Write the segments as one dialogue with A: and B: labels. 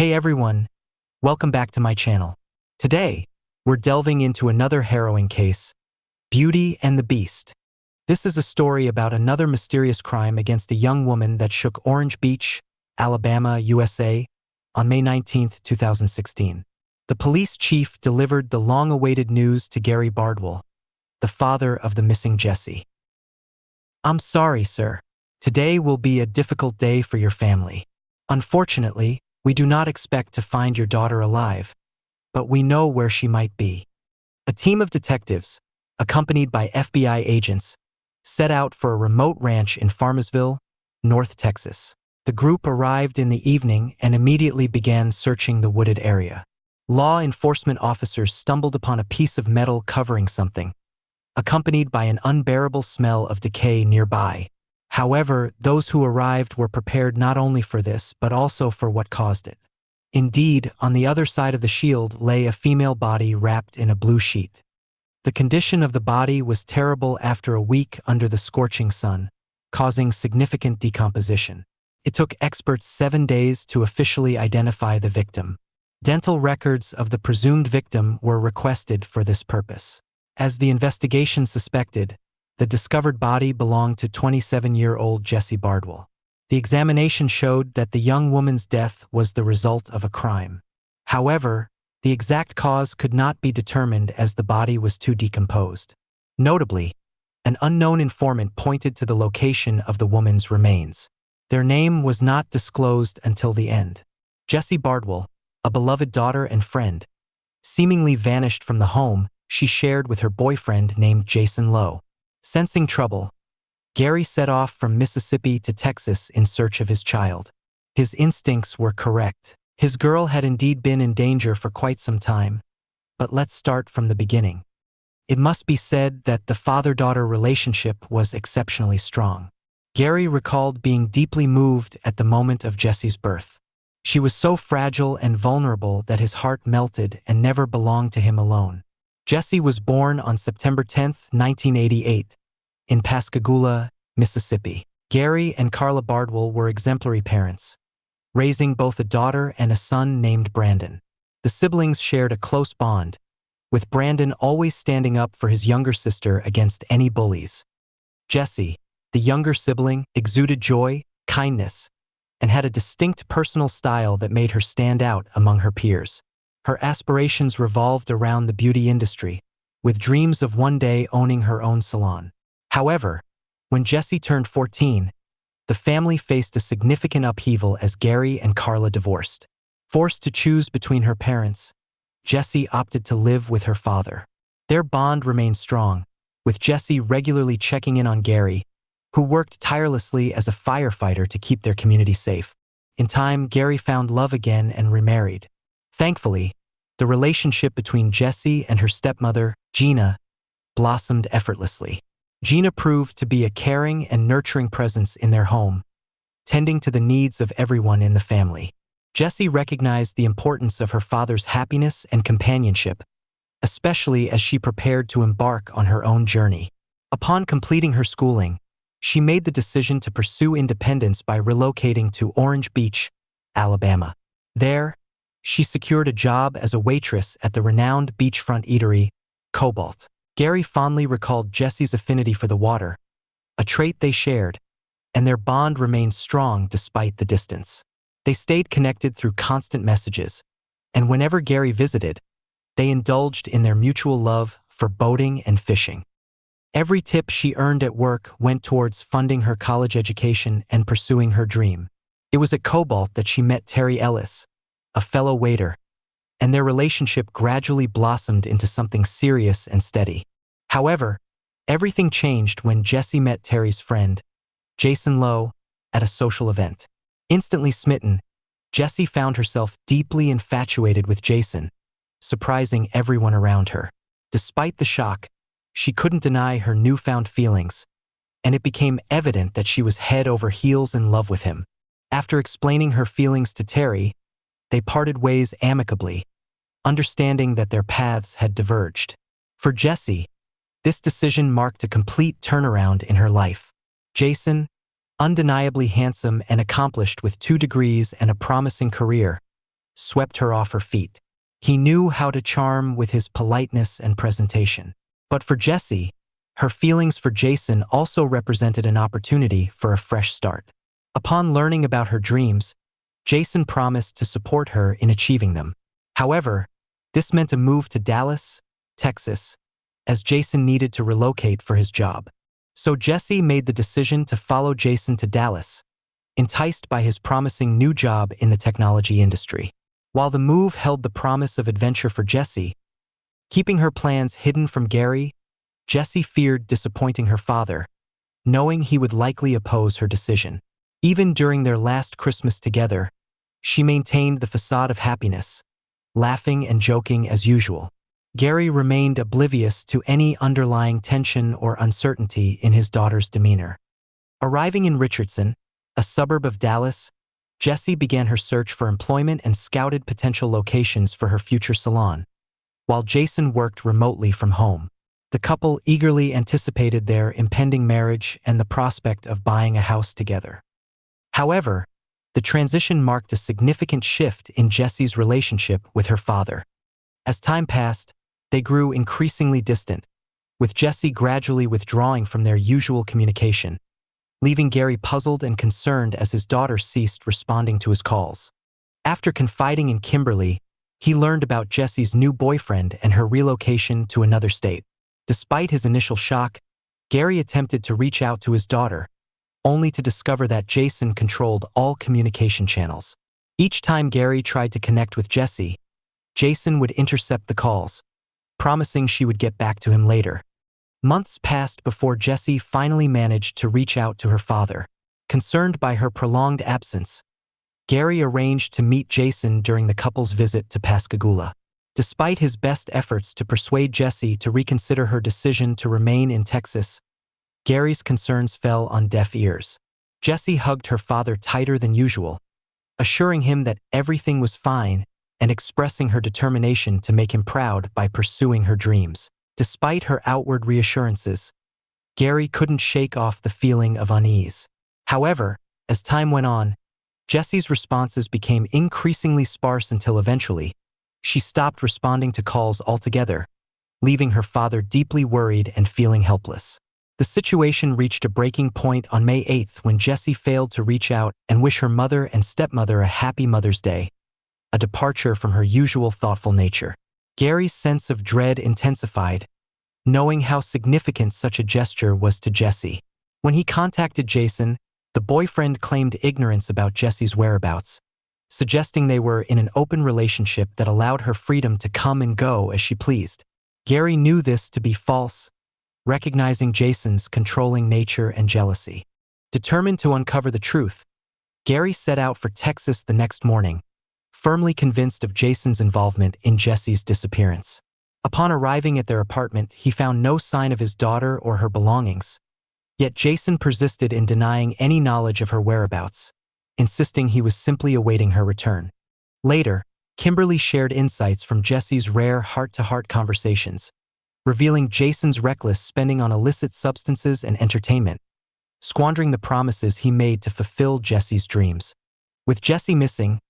A: Hey everyone, welcome back to my channel. Today, we're delving into another harrowing case, Beauty and the Beast. This is a story about another mysterious crime against a young woman that shook Orange Beach, Alabama, USA, on May 19, 2016. The police chief delivered the long-awaited news to Gary Bardwell, the father of the missing Jessie. "I'm sorry, sir. Today will be a difficult day for your family. Unfortunately, we do not expect to find your daughter alive, but we know where she might be." A team of detectives, accompanied by FBI agents, set out for a remote ranch in Farmersville, North Texas. The group arrived in the evening and immediately began searching the wooded area. Law enforcement officers stumbled upon a piece of metal covering something, accompanied by an unbearable smell of decay nearby. However, those who arrived were prepared not only for this, but also for what caused it. Indeed, on the other side of the shield lay a female body wrapped in a blue sheet. The condition of the body was terrible after a week under the scorching sun, causing significant decomposition. It took experts 7 days to officially identify the victim. Dental records of the presumed victim were requested for this purpose. As the investigation suspected, the discovered body belonged to 27-year-old Jessie Bardwell. The examination showed that the young woman's death was the result of a crime. However, the exact cause could not be determined as the body was too decomposed. Notably, an unknown informant pointed to the location of the woman's remains. Their name was not disclosed until the end. Jessie Bardwell, a beloved daughter and friend, seemingly vanished from the home she shared with her boyfriend named Jason Lowe. Sensing trouble, Gary set off from Mississippi to Texas in search of his child. His instincts were correct. His girl had indeed been in danger for quite some time. But let's start from the beginning. It must be said that the father-daughter relationship was exceptionally strong. Gary recalled being deeply moved at the moment of Jessie's birth. She was so fragile and vulnerable that his heart melted and never belonged to him alone. Jessie was born on September 10, 1988, in Pascagoula, Mississippi. Gary and Carla Bardwell were exemplary parents, raising both a daughter and a son named Brandon. The siblings shared a close bond, with Brandon always standing up for his younger sister against any bullies. Jessie, the younger sibling, exuded joy, kindness, and had a distinct personal style that made her stand out among her peers. Her aspirations revolved around the beauty industry, with dreams of one day owning her own salon. However, when Jessie turned 14, the family faced a significant upheaval as Gary and Carla divorced. Forced to choose between her parents, Jessie opted to live with her father. Their bond remained strong, with Jessie regularly checking in on Gary, who worked tirelessly as a firefighter to keep their community safe. In time, Gary found love again and remarried. Thankfully, the relationship between Jessie and her stepmother, Gina, blossomed effortlessly. Gina proved to be a caring and nurturing presence in their home, tending to the needs of everyone in the family. Jessie recognized the importance of her father's happiness and companionship, especially as she prepared to embark on her own journey. Upon completing her schooling, she made the decision to pursue independence by relocating to Orange Beach, Alabama. There, she secured a job as a waitress at the renowned beachfront eatery, Cobalt. Gary fondly recalled Jessie's affinity for the water, a trait they shared, and their bond remained strong despite the distance. They stayed connected through constant messages, and whenever Gary visited, they indulged in their mutual love for boating and fishing. Every tip she earned at work went towards funding her college education and pursuing her dream. It was at Cobalt that she met Terry Ellis, a fellow waiter, and their relationship gradually blossomed into something serious and steady. However, everything changed when Jessie met Terry's friend, Jason Lowe, at a social event. Instantly smitten, Jessie found herself deeply infatuated with Jason, surprising everyone around her. Despite the shock, she couldn't deny her newfound feelings, and it became evident that she was head over heels in love with him. After explaining her feelings to Terry, they parted ways amicably, understanding that their paths had diverged. For Jessie, this decision marked a complete turnaround in her life. Jason, undeniably handsome and accomplished with 2 degrees and a promising career, swept her off her feet. He knew how to charm with his politeness and presentation. But for Jessie, her feelings for Jason also represented an opportunity for a fresh start. Upon learning about her dreams, Jason promised to support her in achieving them. However, this meant a move to Dallas, Texas, as Jason needed to relocate for his job. So Jessie made the decision to follow Jason to Dallas, enticed by his promising new job in the technology industry. While the move held the promise of adventure for Jessie, keeping her plans hidden from Gary, Jessie feared disappointing her father, knowing he would likely oppose her decision. Even during their last Christmas together, she maintained the facade of happiness, laughing and joking as usual. Gary remained oblivious to any underlying tension or uncertainty in his daughter's demeanor. Arriving in Richardson, a suburb of Dallas, Jessie began her search for employment and scouted potential locations for her future salon, while Jason worked remotely from home. The couple eagerly anticipated their impending marriage and the prospect of buying a house together. However, the transition marked a significant shift in Jessie's relationship with her father. As time passed, they grew increasingly distant, with Jessie gradually withdrawing from their usual communication, leaving Gary puzzled and concerned as his daughter ceased responding to his calls. After confiding in Kimberly, he learned about Jessie's new boyfriend and her relocation to another state. Despite his initial shock, Gary attempted to reach out to his daughter, only to discover that Jason controlled all communication channels. Each time Gary tried to connect with Jessie, Jason would intercept the calls, promising she would get back to him later. Months passed before Jessie finally managed to reach out to her father. Concerned by her prolonged absence, Gary arranged to meet Jason during the couple's visit to Pascagoula. Despite his best efforts to persuade Jessie to reconsider her decision to remain in Texas, Gary's concerns fell on deaf ears. Jessie hugged her father tighter than usual, assuring him that everything was fine and expressing her determination to make him proud by pursuing her dreams. Despite her outward reassurances, Gary couldn't shake off the feeling of unease. However, as time went on, Jessie's responses became increasingly sparse until eventually, she stopped responding to calls altogether, leaving her father deeply worried and feeling helpless. The situation reached a breaking point on May 8th when Jessie failed to reach out and wish her mother and stepmother a happy Mother's Day, a departure from her usual thoughtful nature. Gary's sense of dread intensified, knowing how significant such a gesture was to Jessie. When he contacted Jason, the boyfriend claimed ignorance about Jessie's whereabouts, suggesting they were in an open relationship that allowed her freedom to come and go as she pleased. Gary knew this to be false, recognizing Jason's controlling nature and jealousy. Determined to uncover the truth, Gary set out for Texas the next morning, firmly convinced of Jason's involvement in Jessie's disappearance. Upon arriving at their apartment, he found no sign of his daughter or her belongings. Yet Jason persisted in denying any knowledge of her whereabouts, insisting he was simply awaiting her return. Later, Kimberly shared insights from Jessie's rare heart-to-heart conversations, revealing Jason's reckless spending on illicit substances and entertainment, squandering the promises he made to fulfill Jessie's dreams. With Jessie missing,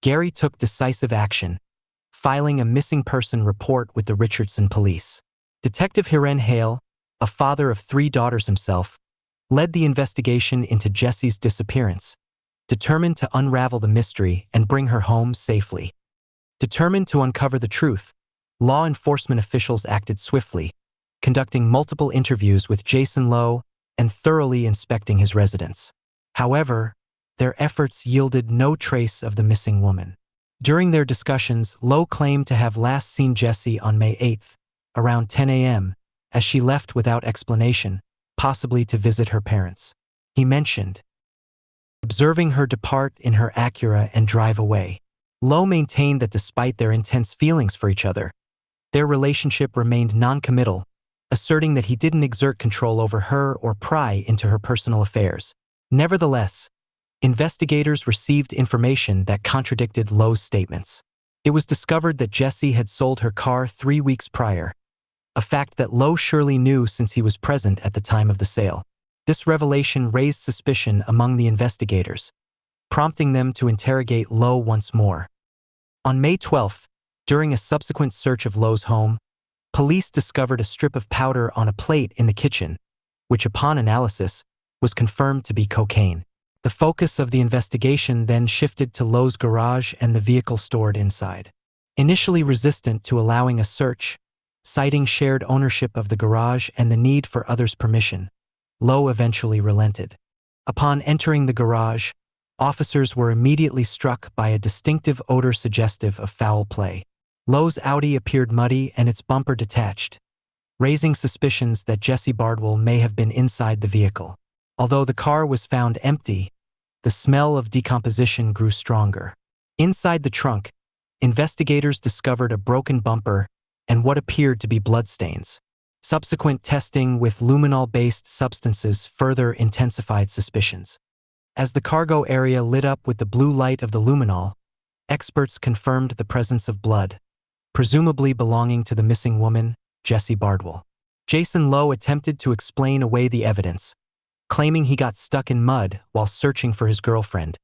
A: Gary took decisive action, filing a missing person report with the Richardson police. Detective Hiren Hale, a father of 3 daughters himself, led the investigation into Jessie's disappearance, determined to unravel the mystery and bring her home safely. Determined to uncover the truth, law enforcement officials acted swiftly, conducting multiple interviews with Jason Lowe and thoroughly inspecting his residence. However, their efforts yielded no trace of the missing woman. During their discussions, Lowe claimed to have last seen Jessie on May 8th, around 10 a.m., as she left without explanation, possibly to visit her parents. He mentioned observing her depart in her Acura and drive away. Lowe maintained that despite their intense feelings for each other, their relationship remained non-committal, asserting that he didn't exert control over her or pry into her personal affairs. Nevertheless, investigators received information that contradicted Lowe's statements. It was discovered that Jessie had sold her car 3 weeks prior, a fact that Lowe surely knew since he was present at the time of the sale. This revelation raised suspicion among the investigators, prompting them to interrogate Lowe once more. On May 12th, during a subsequent search of Lowe's home, police discovered a strip of powder on a plate in the kitchen, which upon analysis was confirmed to be cocaine. The focus of the investigation then shifted to Lowe's garage and the vehicle stored inside. Initially resistant to allowing a search, citing shared ownership of the garage and the need for others' permission, Lowe eventually relented. Upon entering the garage, officers were immediately struck by a distinctive odor suggestive of foul play. Lowe's Audi appeared muddy and its bumper detached, raising suspicions that Jessie Bardwell may have been inside the vehicle. Although the car was found empty, the smell of decomposition grew stronger. Inside the trunk, investigators discovered a broken bumper and what appeared to be bloodstains. Subsequent testing with luminol-based substances further intensified suspicions. As the cargo area lit up with the blue light of the luminol, experts confirmed the presence of blood, presumably belonging to the missing woman, Jessie Bardwell. Jason Lowe attempted to explain away the evidence, claiming he got stuck in mud while searching for his girlfriend.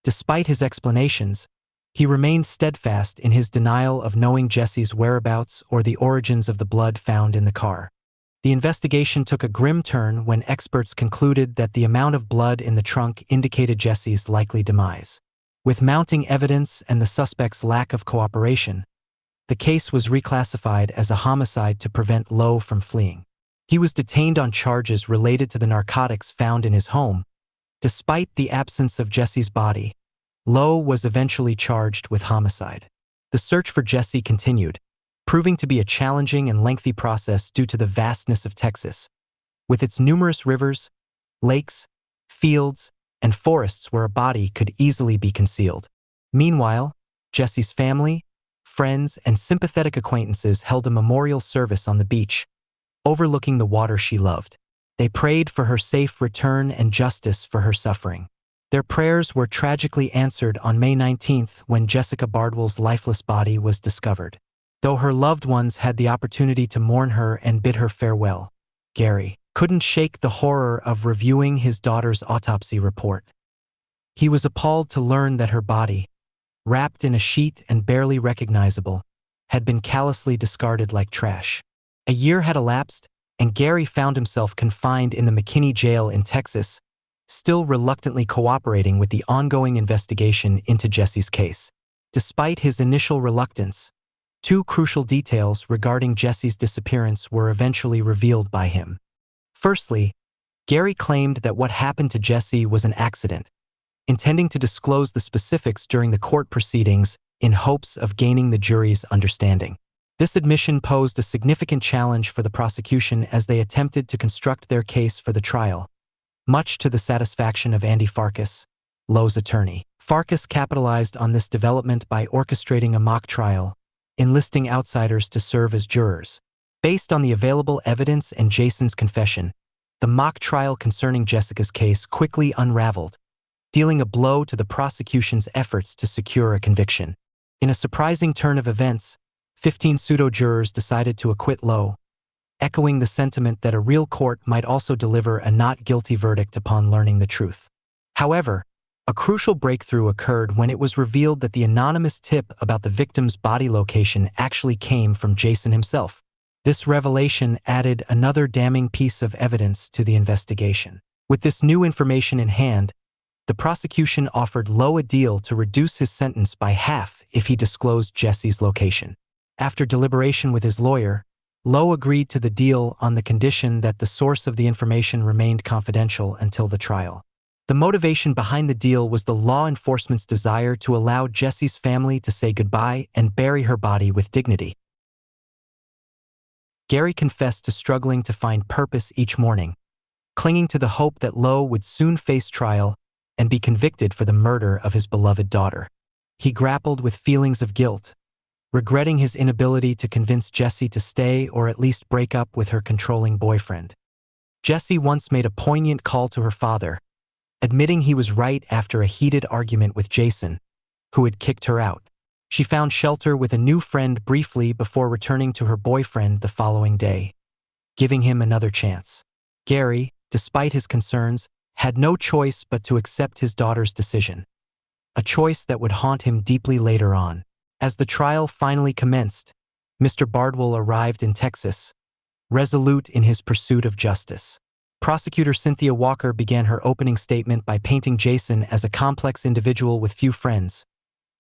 A: Despite his explanations, he remained steadfast in his denial of knowing Jessie's whereabouts or the origins of the blood found in the car. The investigation took a grim turn when experts concluded that the amount of blood in the trunk indicated Jessie's likely demise. With mounting evidence and the suspect's lack of cooperation, the case was reclassified as a homicide to prevent Lowe from fleeing. He was detained on charges related to the narcotics found in his home. Despite the absence of Jessie's body, Lowe was eventually charged with homicide. The search for Jessie continued, proving to be a challenging and lengthy process due to the vastness of Texas, with its numerous rivers, lakes, fields, and forests where a body could easily be concealed. Meanwhile, Jessie's family, friends, and sympathetic acquaintances held a memorial service on the beach, overlooking the water she loved. They prayed for her safe return and justice for her suffering. Their prayers were tragically answered on May 19th when Jessica Bardwell's lifeless body was discovered. Though her loved ones had the opportunity to mourn her and bid her farewell, Gary couldn't shake the horror of reviewing his daughter's autopsy report. He was appalled to learn that her body, wrapped in a sheet and barely recognizable, had been callously discarded like trash. A year had elapsed, and Gary found himself confined in the McKinney jail in Texas, still reluctantly cooperating with the ongoing investigation into Jessie's case. Despite his initial reluctance, two crucial details regarding Jessie's disappearance were eventually revealed by him. Firstly, Gary claimed that what happened to Jessie was an accident, intending to disclose the specifics during the court proceedings in hopes of gaining the jury's understanding. This admission posed a significant challenge for the prosecution as they attempted to construct their case for the trial, much to the satisfaction of Andy Farkas, Lowe's attorney. Farkas capitalized on this development by orchestrating a mock trial, enlisting outsiders to serve as jurors. Based on the available evidence and Jason's confession, the mock trial concerning Jessica's case quickly unraveled, dealing a blow to the prosecution's efforts to secure a conviction. In a surprising turn of events, 15 pseudo-jurors decided to acquit Lowe, echoing the sentiment that a real court might also deliver a not guilty verdict upon learning the truth. However, a crucial breakthrough occurred when it was revealed that the anonymous tip about the victim's body location actually came from Jason himself. This revelation added another damning piece of evidence to the investigation. With this new information in hand, the prosecution offered Lowe a deal to reduce his sentence by half if he disclosed Jessie's location. After deliberation with his lawyer, Lowe agreed to the deal on the condition that the source of the information remained confidential until the trial. The motivation behind the deal was the law enforcement's desire to allow Jessie's family to say goodbye and bury her body with dignity. Gary confessed to struggling to find purpose each morning, clinging to the hope that Lowe would soon face trial and be convicted for the murder of his beloved daughter. He grappled with feelings of guilt, regretting his inability to convince Jessie to stay or at least break up with her controlling boyfriend. Jessie once made a poignant call to her father, admitting he was right after a heated argument with Jason, who had kicked her out. She found shelter with a new friend briefly before returning to her boyfriend the following day, giving him another chance. Gary, despite his concerns, had no choice but to accept his daughter's decision, a choice that would haunt him deeply later on. As the trial finally commenced, Mr. Bardwell arrived in Texas, resolute in his pursuit of justice. Prosecutor Cynthia Walker began her opening statement by painting Jason as a complex individual with few friends,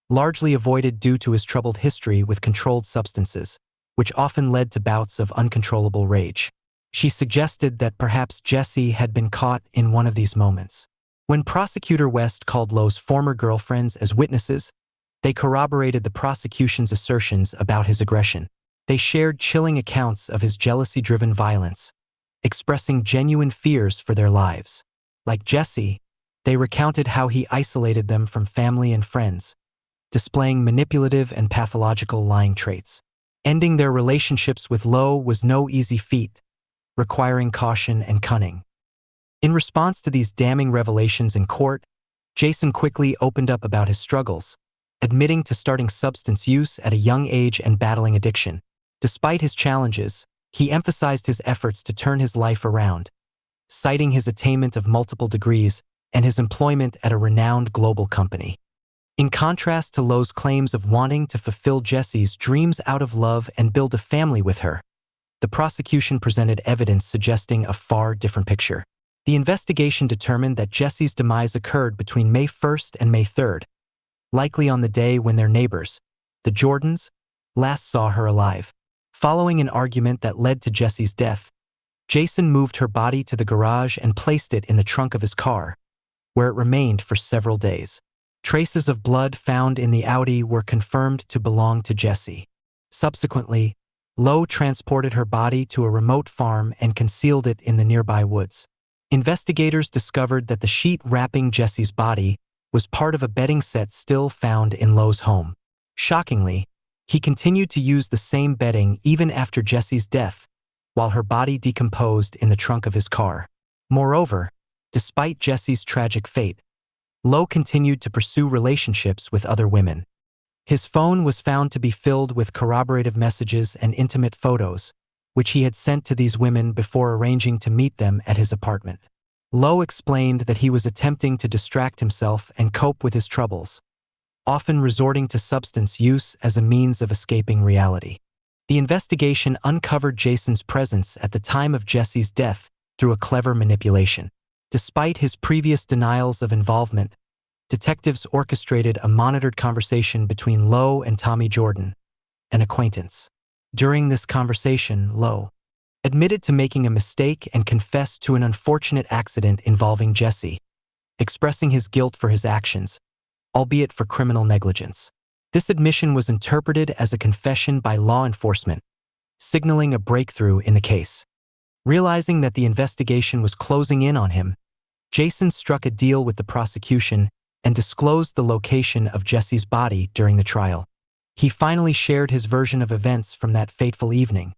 A: largely avoided due to his troubled history with controlled substances, which often led to bouts of uncontrollable rage. She suggested that perhaps Jessie had been caught in one of these moments. When Prosecutor West called Lowe's former girlfriends as witnesses, they corroborated the prosecution's assertions about his aggression. They shared chilling accounts of his jealousy-driven violence, expressing genuine fears for their lives. Like Jessie, they recounted how he isolated them from family and friends, displaying manipulative and pathological lying traits. Ending their relationships with Lowe was no easy feat, requiring caution and cunning. In response to these damning revelations in court, Jason quickly opened up about his struggles, admitting to starting substance use at a young age and battling addiction. Despite his challenges, he emphasized his efforts to turn his life around, citing his attainment of multiple degrees and his employment at a renowned global company. In contrast to Lowe's claims of wanting to fulfill Jessie's dreams out of love and build a family with her, the prosecution presented evidence suggesting a far different picture. The investigation determined that Jessie's demise occurred between May 1st and May 3rd, likely on the day when their neighbors, the Jordans, last saw her alive. Following an argument that led to Jessie's death, Jason moved her body to the garage and placed it in the trunk of his car, where it remained for several days. Traces of blood found in the Audi were confirmed to belong to Jessie. Subsequently, Lowe transported her body to a remote farm and concealed it in the nearby woods. Investigators discovered that the sheet wrapping Jessie's body was part of a bedding set still found in Lowe's home. Shockingly, he continued to use the same bedding even after Jessie's death, while her body decomposed in the trunk of his car. Moreover, despite Jessie's tragic fate, Lowe continued to pursue relationships with other women. His phone was found to be filled with corroborative messages and intimate photos, which he had sent to these women before arranging to meet them at his apartment. Lowe explained that he was attempting to distract himself and cope with his troubles, often resorting to substance use as a means of escaping reality. The investigation uncovered Jason's presence at the time of Jessie's death through a clever manipulation. Despite his previous denials of involvement, detectives orchestrated a monitored conversation between Lowe and Tommy Jordan, an acquaintance. During this conversation, Lowe admitted to making a mistake and confessed to an unfortunate accident involving Jessie, expressing his guilt for his actions, albeit for criminal negligence. This admission was interpreted as a confession by law enforcement, signaling a breakthrough in the case. Realizing that the investigation was closing in on him, Jason struck a deal with the prosecution and disclosed the location of Jessie's body during the trial. He finally shared his version of events from that fateful evening,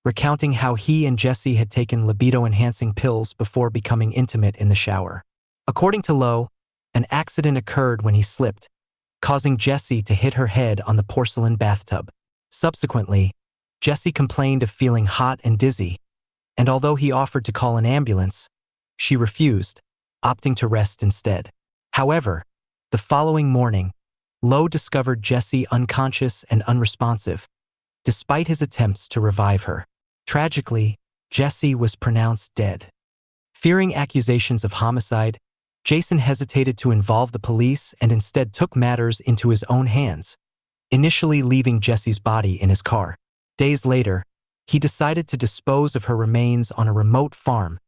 A: recounting how he and Jessie had taken libido-enhancing pills before becoming intimate in the shower. According to Lowe, an accident occurred when he slipped, causing Jessie to hit her head on the porcelain bathtub. Subsequently, Jessie complained of feeling hot and dizzy, and although he offered to call an ambulance, she refused, opting to rest instead. However, the following morning, Lowe discovered Jessie unconscious and unresponsive, despite his attempts to revive her. Tragically, Jessie was pronounced dead. Fearing accusations of homicide, Jason hesitated to involve the police and instead took matters into his own hands, initially leaving Jessie's body in his car. Days later, he decided to dispose of her remains on a remote farm,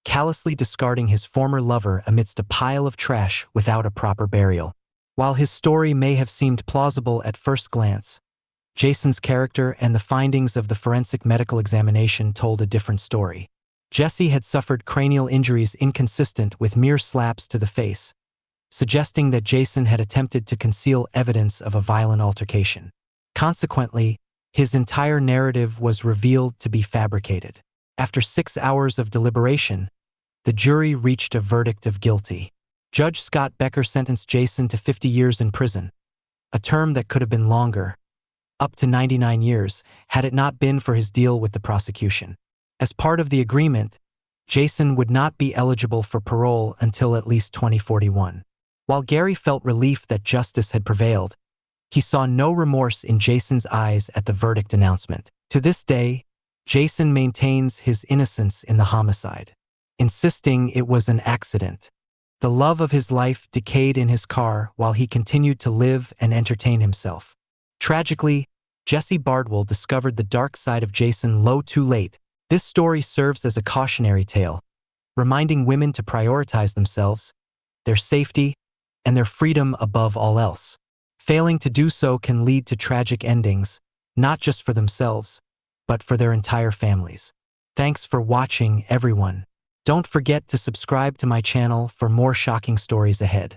A: callously discarding his former lover amidst a pile of trash without a proper burial. While his story may have seemed plausible at first glance, Jason's character and the findings of the forensic medical examination told a different story. Jessie had suffered cranial injuries inconsistent with mere slaps to the face, suggesting that Jason had attempted to conceal evidence of a violent altercation. Consequently, his entire narrative was revealed to be fabricated. After 6 hours of deliberation, the jury reached a verdict of guilty. Judge Scott Becker sentenced Jason to 50 years in prison, a term that could have been longer, up to 99 years, had it not been for his deal with the prosecution. As part of the agreement, Jason would not be eligible for parole until at least 2041. While Gary felt relief that justice had prevailed, He saw no remorse in Jason's eyes at the verdict announcement. To this day, Jason maintains his innocence in the homicide, insisting it was an accident. The love of his life decayed in his car while he continued to live and entertain himself. Tragically, Jessie Bardwell discovered the dark side of Jason too late. This story serves as a cautionary tale, reminding women to prioritize themselves, their safety, and their freedom above all else. Failing to do so can lead to tragic endings, not just for themselves, but for their entire families. Thanks for watching, everyone. Don't forget to subscribe to my channel for more shocking stories ahead.